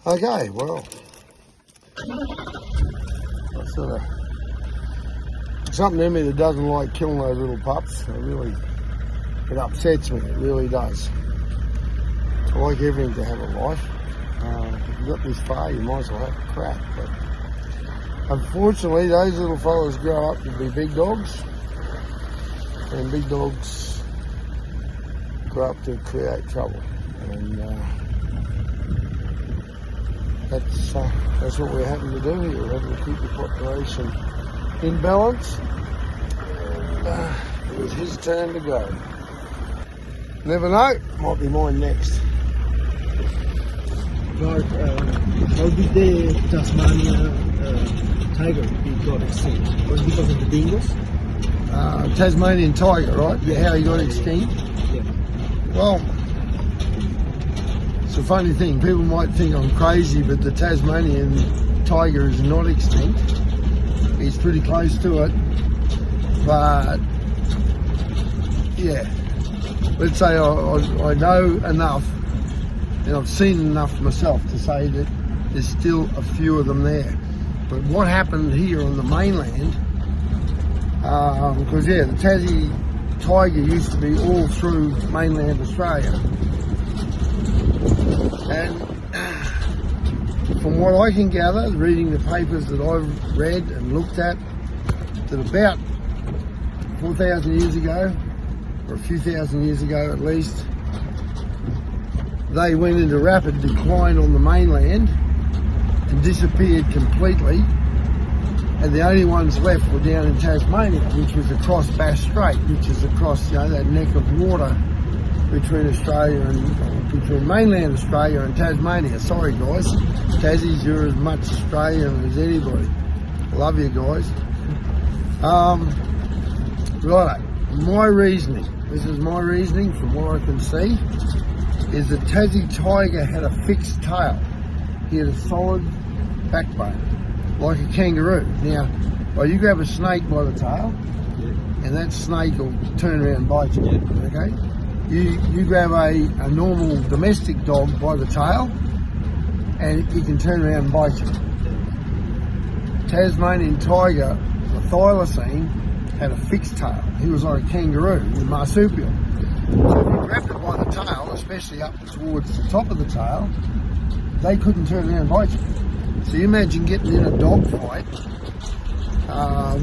Okay, well, that's something in me that doesn't like killing those little pups. It upsets me, it really does. I like everything to have a life. If you got this far, you might as well have a crack. But unfortunately, those little fellas grow up to be big dogs, and big dogs grow up to create trouble. And that's what we're having to do here. We're having to keep the population in balance. It was his turn to go. Never know, might be mine next. But how did the Tasmania tiger got extinct? Was it because of the dingoes? Tasmanian tiger, right? Yeah, how he got extinct? Yeah. Well, it's a funny thing. People might think I'm crazy, but the Tasmanian tiger is not extinct. He's pretty close to it. But, yeah. Let's say I know enough, and I've seen enough myself to say that there's still a few of them there. But what happened here on the mainland, because yeah, the Tassie tiger used to be all through mainland Australia. And from what I can gather, reading the papers that I've read and looked at, that about 4,000 years ago, or a few thousand years ago at least, they went into rapid decline on the mainland and disappeared completely, and the only ones left were down in Tasmania, which was across Bass Strait, which is across, you know, that neck of water between Australia and between mainland Australia and Tasmania. Sorry guys, Tassies, you're as much Australian as anybody. Love you guys. Righto, my reasoning, this is my reasoning from what I can see, is the Tassie tiger had a fixed tail. He had a solid backbone, like a kangaroo. Now, well, you grab a snake by the tail, and that snake will turn around and bite you, okay? You grab a normal domestic dog by the tail, and he can turn around and bite you. Tasmanian tiger, the Thylacine, had a fixed tail. He was like a kangaroo, the marsupial. So if you grabbed it by the tail, especially up towards the top of the tail, they couldn't turn around and bite you. So you imagine getting in a dog fight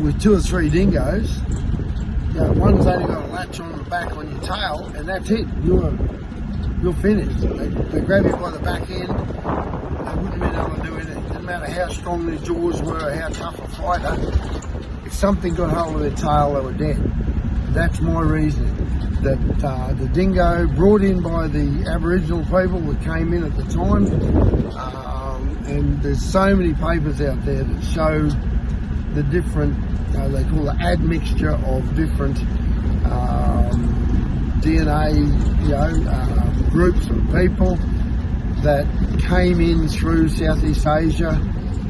with 2 or 3 dingoes. You know, one's only got a latch on the back on your tail, and that's it. You're finished. They grab you by the back end. They wouldn't be able to do anything. No matter how strong their jaws were or how tough a fighter, if something got hold of their tail, they were dead. That's my reasoning. That the dingo, brought in by the Aboriginal people that came in at the time, and there's so many papers out there that show the different, they call the admixture of different DNA, groups of people that came in through Southeast Asia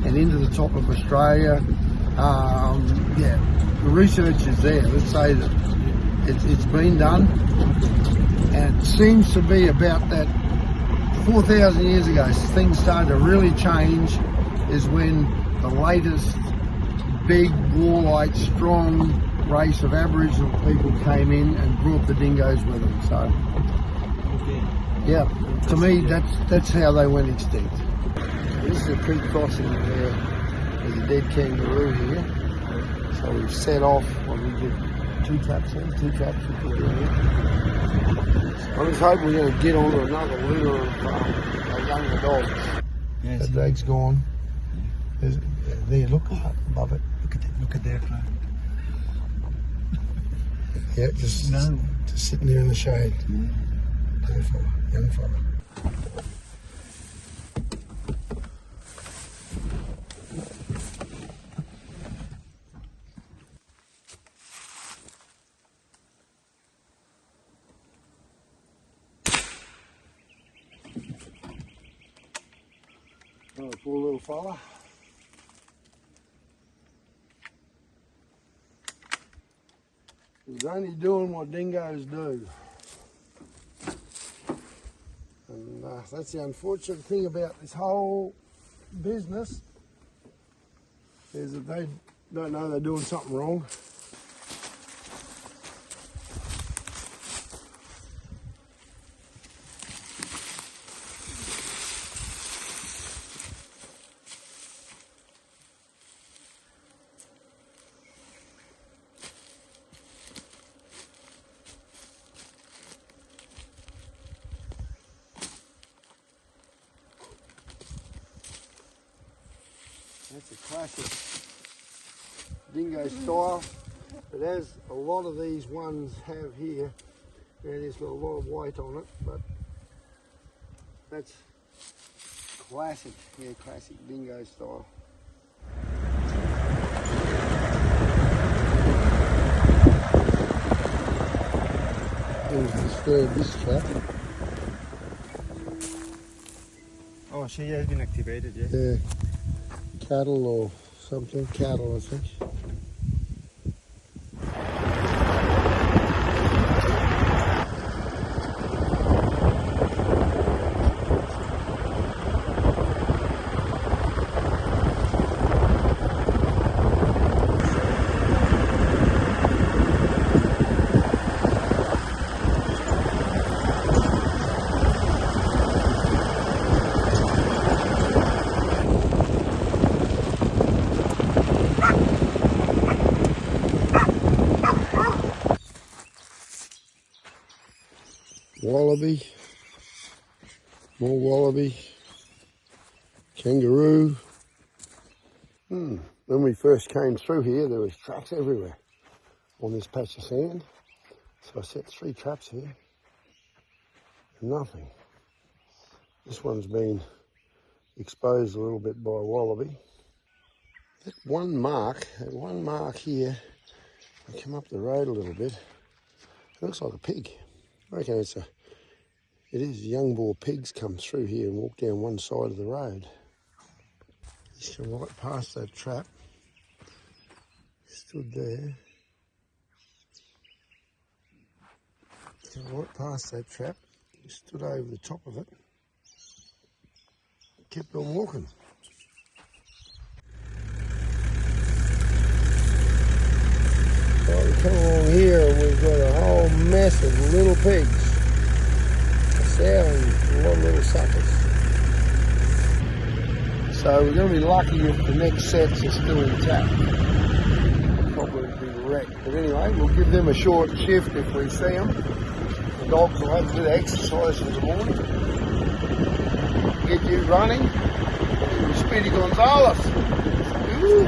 and into the top of Australia. Yeah, the research is there. Let's say that it's been done, and it seems to be about that 4,000 years ago things started to really change, is when the latest big, warlike, strong race of Aboriginal people came in and brought the dingoes with them. So, yeah, to me, that's how they went extinct. This is a creek crossing there. There's a dead kangaroo here. So we've set off, what we did, 2 traps in, 2 traps we put in here. I was hoping we're going to get onto another litter of younger dogs. Yeah, that drag's gone. There, look above it. Look at that one. Yeah, just sitting there in the shade. Young fella. Oh, poor little fella. He's only doing what dingoes do. And That's the unfortunate thing about this whole business, is that they don't know they're doing something wrong. That's a classic dingo style, but as a lot of these ones have here, there's got a lot of white on it, but that's classic, classic dingo style. Who's disturbed this trap? Oh, she has been activated, yeah? Yeah. Cattle or something, cattle I think. Wallaby, more wallaby, kangaroo. When we first came through here, there was tracks everywhere on this patch of sand. So I set 3 traps here, and nothing. This one's been exposed a little bit by a wallaby. That one mark here, I come up the road a little bit, it looks like a pig. I reckon it is young boar pigs come through here and walk down one side of the road. Just come right past that trap. Stood there. Come right past that trap. Stood over the top of it. Kept on walking. Well, we come along here and we've got a whole mess of little pigs. A lot of little suckers. So we're going to be lucky if the next sets are still intact. Probably be wrecked. But anyway, we'll give them a short shift if we see them. The dogs will have a bit of exercise in the morning. Get you running. Speedy Gonzales. Ooh.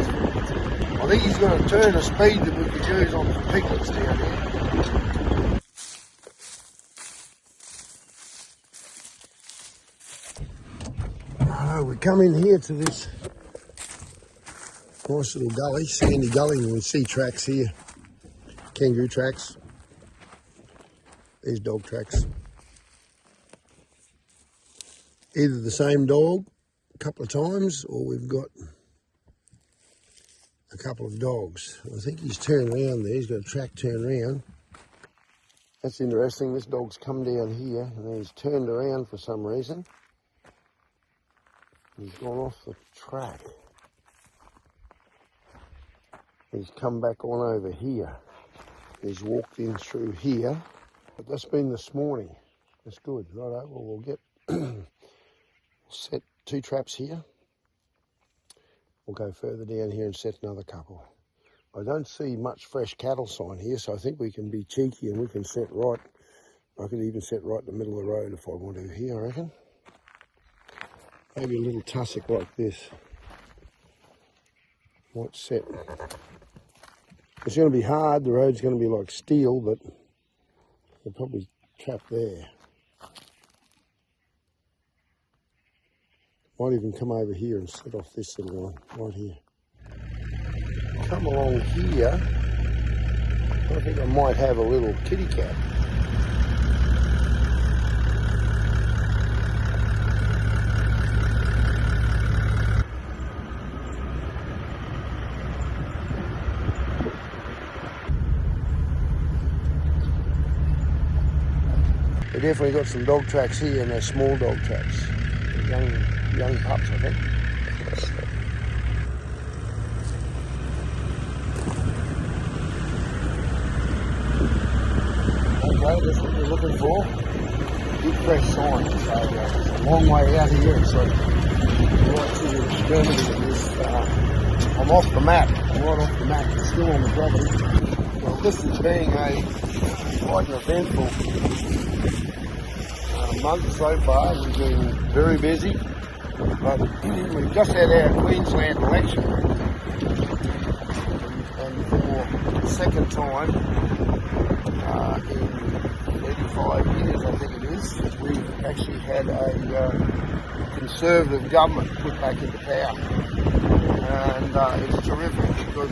I think he's going to turn the speed that we could use on the piglets down here. We come in here to this nice little gully, sandy gully, and we see tracks here. Kangaroo tracks. There's dog tracks. Either the same dog a couple of times, or we've got a couple of dogs. I think he's turned around there. He's got a track turn around. That's interesting. This dog's come down here and he's turned around for some reason. He's gone off the track. He's come back on over here. He's walked in through here. But that's been this morning. That's good. Righto, well, we'll get set 2 traps here. We'll go further down here and set another couple. I don't see much fresh cattle sign here, so I think we can be cheeky and we can set right. I could even set right in the middle of the road if I want to here, I reckon. Maybe a little tussock like this. Might set. It's going to be hard. The road's going to be like steel, but we'll probably trap there. Might even come over here and set off this little one right here. Come along here. I think I might have a little kitty cat. definitely got some dog tracks here, and they're small dog tracks. Young pups, I think. Okay, that's what we're looking for. Big fresh sign. So it's a long way out here, so right to the extremity of this. I'm off the map. I'm right off the map. It's still on the property. Well, this is being quite an eventful month so far. We've been very busy, but we've just had our Queensland election, and for the second time in 85 years, I think it is, we've actually had a Conservative government put back into power, and it's terrific because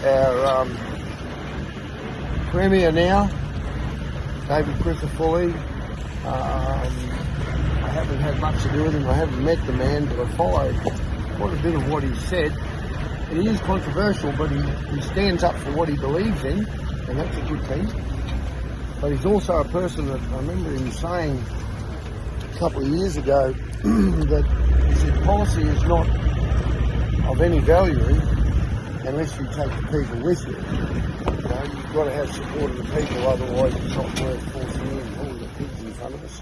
our Premier now, David Crisafulli, I haven't had much to do with him. I haven't met the man, but I followed quite a bit of what he said. And he is controversial, but he stands up for what he believes in, and that's a good thing. But he's also a person that I remember him saying a couple of years ago that he said policy is not of any value unless you take the people with you. You've got to have support of the people, otherwise it's not worth forcing in all the pigs in front of us.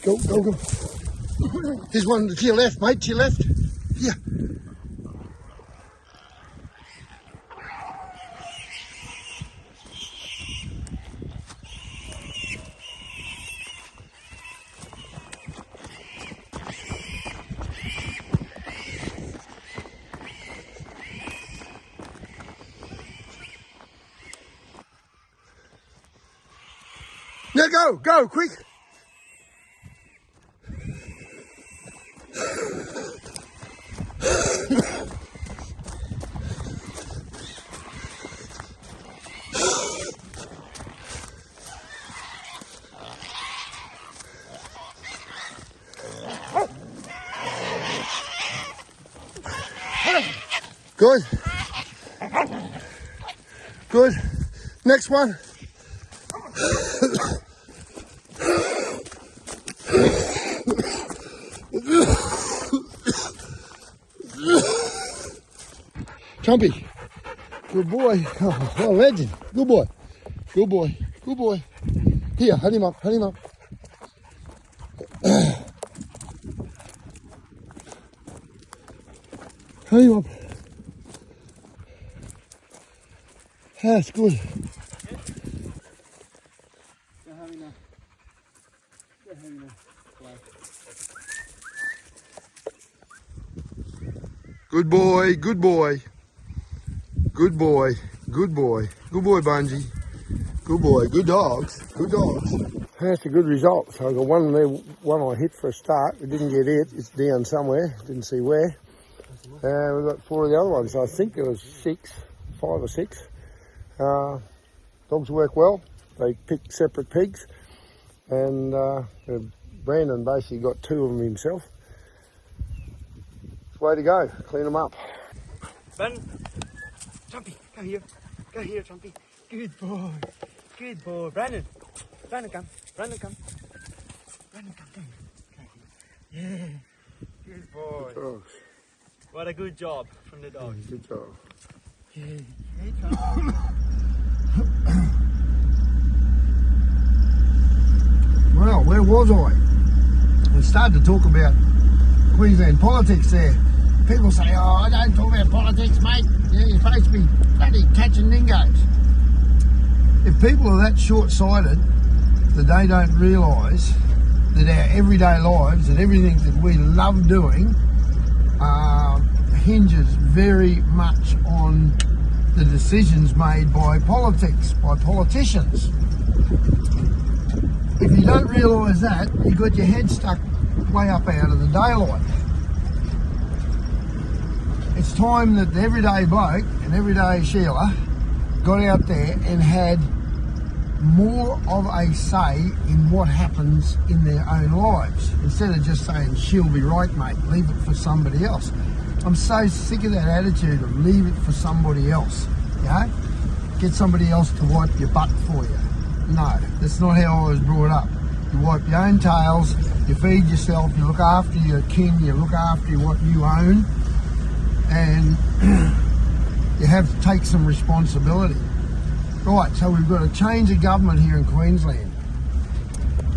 Go. There's one to your left, mate, to your left. Here. Now go, quick. Good. Next one. Trumpy. Good boy. Oh, legend. Good boy. Good boy. Good boy. Here, hold him up. Hold him up. Hold him up. That's good. Good boy, good boy. Good boy, good boy. Good boy, Bungie. Good boy, good dogs, good dogs. That's a good result. So I got one there, one I hit for a start. It didn't get hit, it's down somewhere, didn't see where. We've got 4 of the other ones. I think there was 5 or 6. Dogs work well. They pick separate pigs, and Brandon basically got 2 of them himself. It's the way to go. Clean them up. Ben, Trumpy, come here. Go here, Trumpy. Good boy. Good boy. Brandon, come. Brandon, come. Brandon, come. Yeah. Good boy. Good dogs. What a good job from the dog. Good job. Yeah. Hey, Trump. Well, where was I? We started to talk about Queensland politics there. People say, oh, I don't talk about politics, mate. Yeah, you're supposed to be bloody catching dingoes. If people are that short-sighted that they don't realise that our everyday lives and everything that we love doing hinges very much on the decisions made by politics, by politicians. If you don't realise that, you've got your head stuck way up out of the daylight. It's time that the everyday bloke and everyday Sheila got out there and had more of a say in what happens in their own lives, instead of just saying, she'll be right, mate, leave it for somebody else. I'm so sick of that attitude of leave it for somebody else, you know? Get somebody else to wipe your butt for you. No, that's not how I was brought up. You wipe your own tails, you feed yourself, you look after your kin, you look after what you own, and you have to take some responsibility. Right, so we've got a change of government here in Queensland.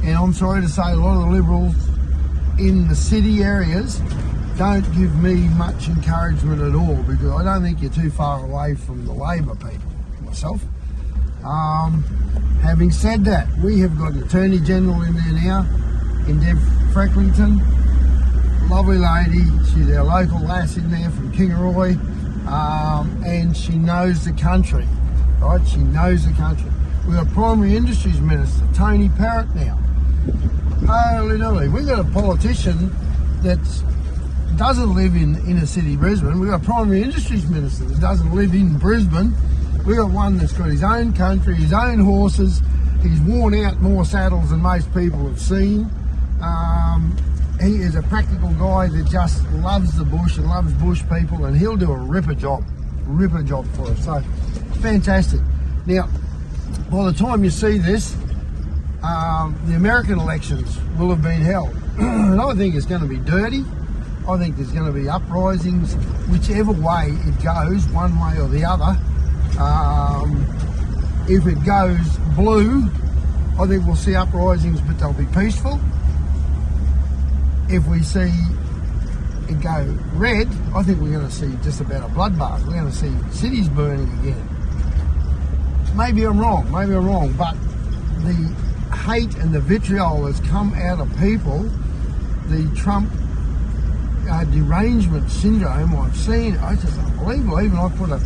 And I'm sorry to say, a lot of the Liberals in the city areas don't give me much encouragement at all, because I don't think you're too far away from the Labor people, myself. Having said that, we have got an Attorney General in there now, in Deb Frecklington. Lovely lady, she's our local lass in there from Kingaroy, and she knows the country, right? She knows the country. We've got Primary Industries Minister, Tony Parrott now. Holy dolly, we've got a politician that doesn't live in inner city Brisbane. We've got a Primary Industries Minister that doesn't live in Brisbane. We've got one that's got his own country, his own horses. He's worn out more saddles than most people have seen. He is a practical guy that just loves the bush and loves bush people, and he'll do a ripper job for us. So, fantastic. Now, by the time you see this, the American elections will have been held. And I think it's going to be dirty. I think there's going to be uprisings, whichever way it goes, one way or the other. If it goes blue, I think we'll see uprisings, but they'll be peaceful. If we see it go red, I think we're going to see just about a bloodbath. We're going to see cities burning again. Maybe I'm wrong, but the hate and the vitriol has come out of people. The Trump derangement syndrome I've seen, it's just unbelievable. Even I put a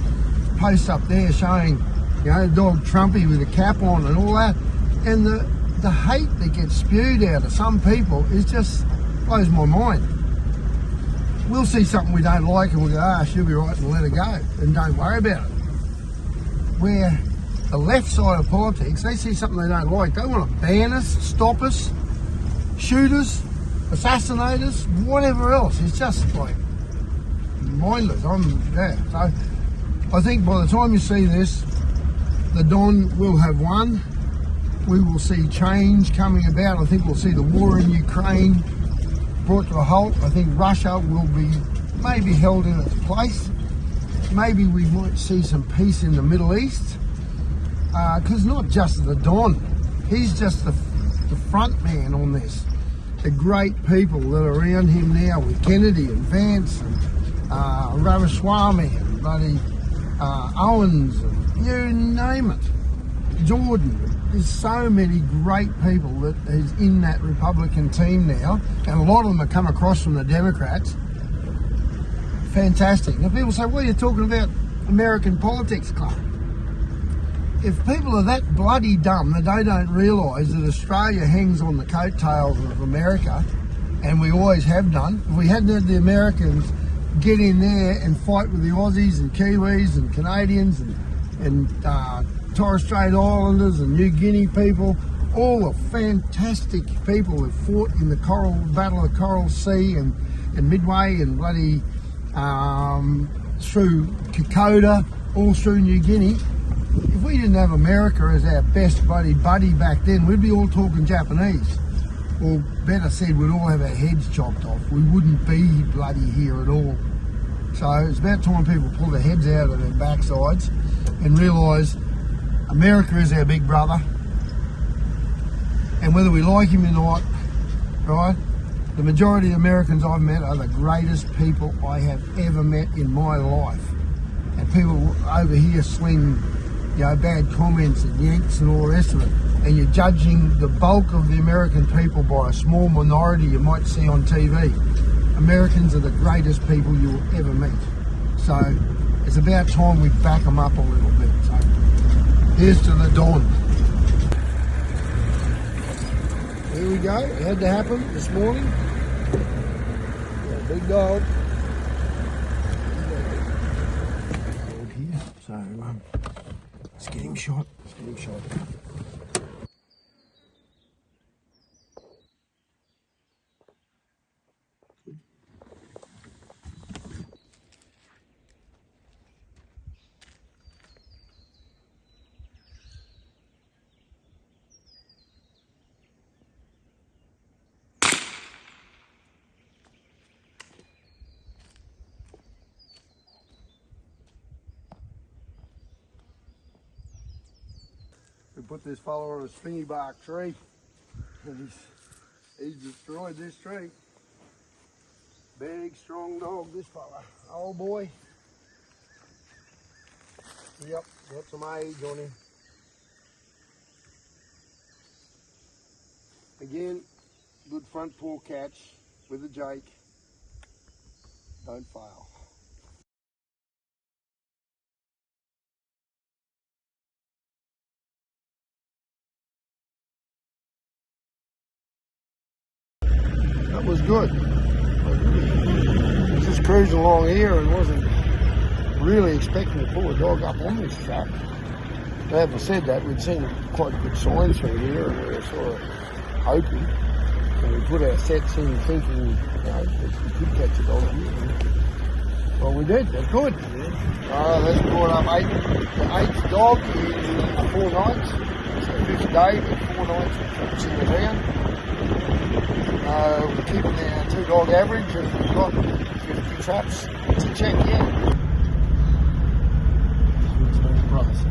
post up there showing, you know, dog Trumpy with a cap on and all that, and the hate that gets spewed out of some people is just blows my mind. We'll see something we don't like and we'll go, she'll be right, and let it go and don't worry about it. Where the left side of politics, they see something they don't like, they want to ban us, stop us, shoot us, assassinate us, whatever else. It's just like mindless. So I think by the time you see this, the Don will have won. We will see change coming about. I think we'll see the war in Ukraine brought to a halt. I think Russia will be maybe held in its place. Maybe we might see some peace in the Middle East. Because not just the Don, he's just the front man on this. The great people that are around him now with Kennedy and Vance and Ramaswamy and bloody Owens, and you name it, Jordan. There's so many great people that is in that Republican team now, and a lot of them have come across from the Democrats. Fantastic. Now people say, well, you're talking about American politics, Clark. If people are that bloody dumb that they don't realise that Australia hangs on the coattails of America, and we always have done, if we hadn't had the Americans get in there and fight with the Aussies and Kiwis and Canadians and Torres Strait Islanders and New Guinea people, all the fantastic people who fought in the Battle of the Coral Sea and Midway and bloody through Kokoda, all through New Guinea. If we didn't have America as our best buddy back then, we'd be all talking Japanese. Or better said, we'd all have our heads chopped off. We wouldn't be bloody here at all. So it's about time people pull their heads out of their backsides and realise America is our big brother, and whether we like him or not, right, the majority of Americans I've met are the greatest people I have ever met in my life. And people over here sling, you know, bad comments and yanks and all the rest of it. And you're judging the bulk of the American people by a small minority you might see on TV. Americans are the greatest people you will ever meet. So it's about time we back them up a little bit. So here's to the dawn. Here we go. It had to happen this morning. Yeah, big dog. Here. So let's get him shot. Let's get him shot. We put this fella on a spinny bark tree, and he's destroyed this tree. Big, strong dog, this fella. Old boy. Yep, got some age on him. Again, good front paw catch with a Jake. Don't fail. That was good. I was just cruising along here and wasn't really expecting to pull a dog up on this track. Having said that, we'd seen quite good signs through here and we were sort of hoping. And we put our sets in thinking, you know, that we could catch a dog here. Well, we did. That's good. That's brought up the eighth dog in 4 nights. So 5th day, but 4 nights of trips in the ground. We're keeping our 2-dog average and we've got 50 traps to check in. Brothers.